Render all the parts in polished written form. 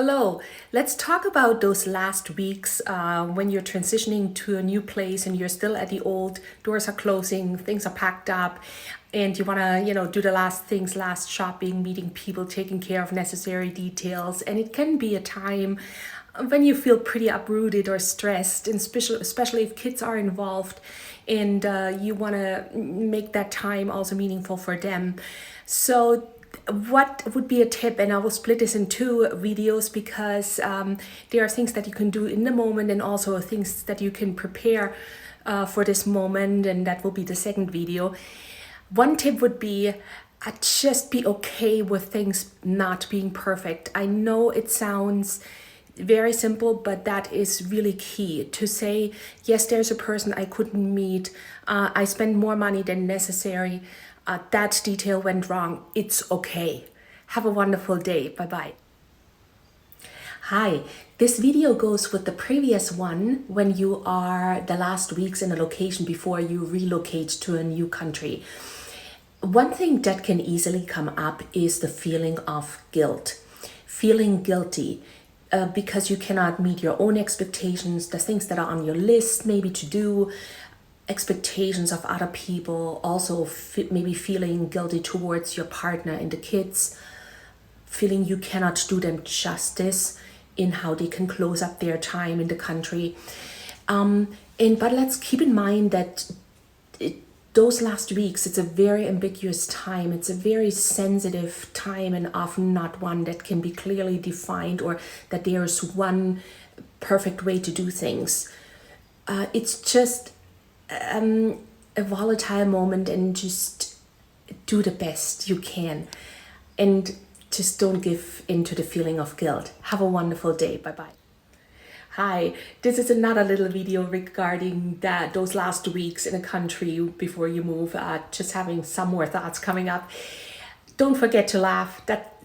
Hello, let's talk about those last weeks when you're transitioning to a new place and you're still at the old, doors are closing, things are packed up, and you want to, do the last things, last shopping, meeting people, taking care of necessary details. And it can be a time when you feel pretty uprooted or stressed, and especially if kids are involved and you want to make that time also meaningful for them. So what would be a tip, and I will split this in two videos because there are things that you can do in the moment and also things that you can prepare for this moment, and that will be the second video. One tip would be just be okay with things not being perfect. I know it sounds very simple, but that is really key to say, yes, there's a person I couldn't meet. I spent more money than necessary. That detail went wrong. It's okay. Have a wonderful day. Bye-bye. Hi, this video goes with the previous one when you are the last weeks in a location before you relocate to a new country. One thing that can easily come up is the feeling of guilt, feeling guilty. Because you cannot meet your own expectations, the things that are on your list maybe to do, expectations of other people, also maybe feeling guilty towards your partner and the kids, feeling you cannot do them justice in how they can close up their time in the country. But let's keep in mind that those last weeks, it's a very ambiguous time. It's a very sensitive time and often not one that can be clearly defined or that there's one perfect way to do things. It's just a volatile moment, and just do the best you can. And just don't give into the feeling of guilt. Have a wonderful day. Bye-bye. Hi, this is another little video regarding those last weeks in a country before you move, just having some more thoughts coming up. Don't forget to laugh.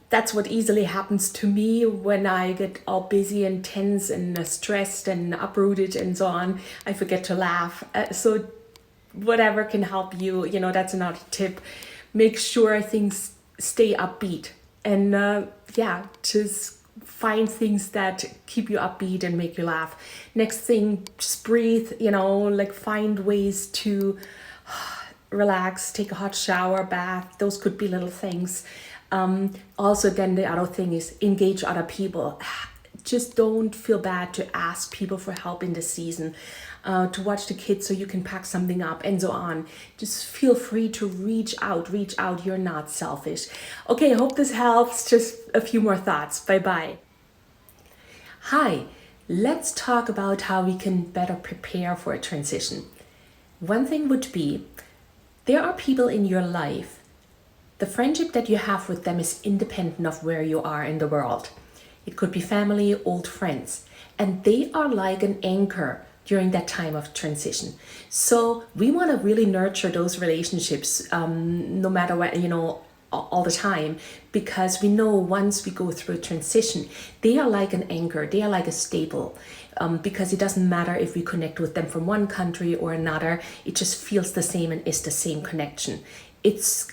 That's what easily happens to me when I get all busy and tense and stressed and uprooted and so on. I forget to laugh. So whatever can help you, that's another tip. Make sure things stay upbeat and just find things that keep you upbeat and make you laugh. Next thing, just breathe, find ways to relax, take a hot shower, bath. Those could be little things. Also, then the other thing is engage other people. Just don't feel bad to ask people for help in the season, to watch the kids so you can pack something up and so on. Just feel free to reach out. You're not selfish. Okay, I hope this helps. Just a few more thoughts. Bye-bye. Hi, let's talk about how we can better prepare for a transition. One thing would be, there are people in your life. The friendship that you have with them is independent of where you are in the world. It could be family, old friends, and they are like an anchor during that time of transition. So we want to really nurture those relationships, no matter what, all the time, because we know once we go through a transition, they are like an anchor, they are like a staple, because it doesn't matter if we connect with them from one country or another, it just feels the same and is the same connection. It's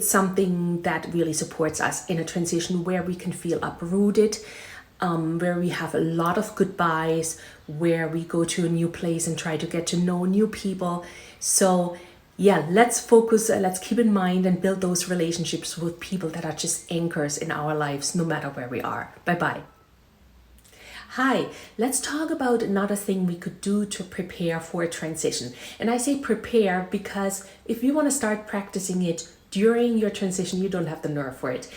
something that really supports us in a transition where we can feel uprooted, where we have a lot of goodbyes, where we go to a new place and try to get to know new people. So let's focus, let's keep in mind and build those relationships with people that are just anchors in our lives, no matter where we are. Bye-bye. Hi, let's talk about another thing we could do to prepare for a transition. And I say prepare because if you want to start practicing it during your transition, you don't have the nerve for it.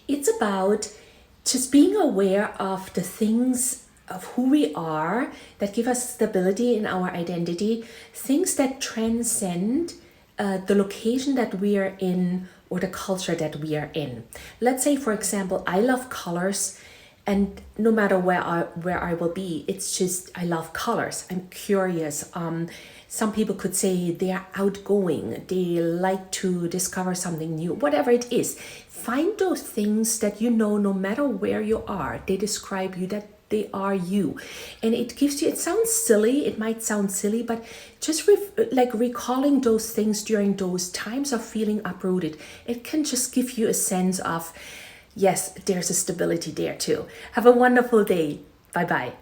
It's about just being aware of the things of who we are that give us stability in our identity, things that transcend the location that we are in or the culture that we are in. Let's say, for example, I love colors, and no matter where I will be, it's just I love colors. I'm curious. Some people could say they are outgoing. They like to discover something new. Whatever it is, find those things that no matter where you are, they describe you, that they are you. And it gives you, it sounds silly, it might sound silly, but just recalling those things during those times of feeling uprooted, it can just give you a sense of, yes, there's a stability there too. Have a wonderful day. Bye bye.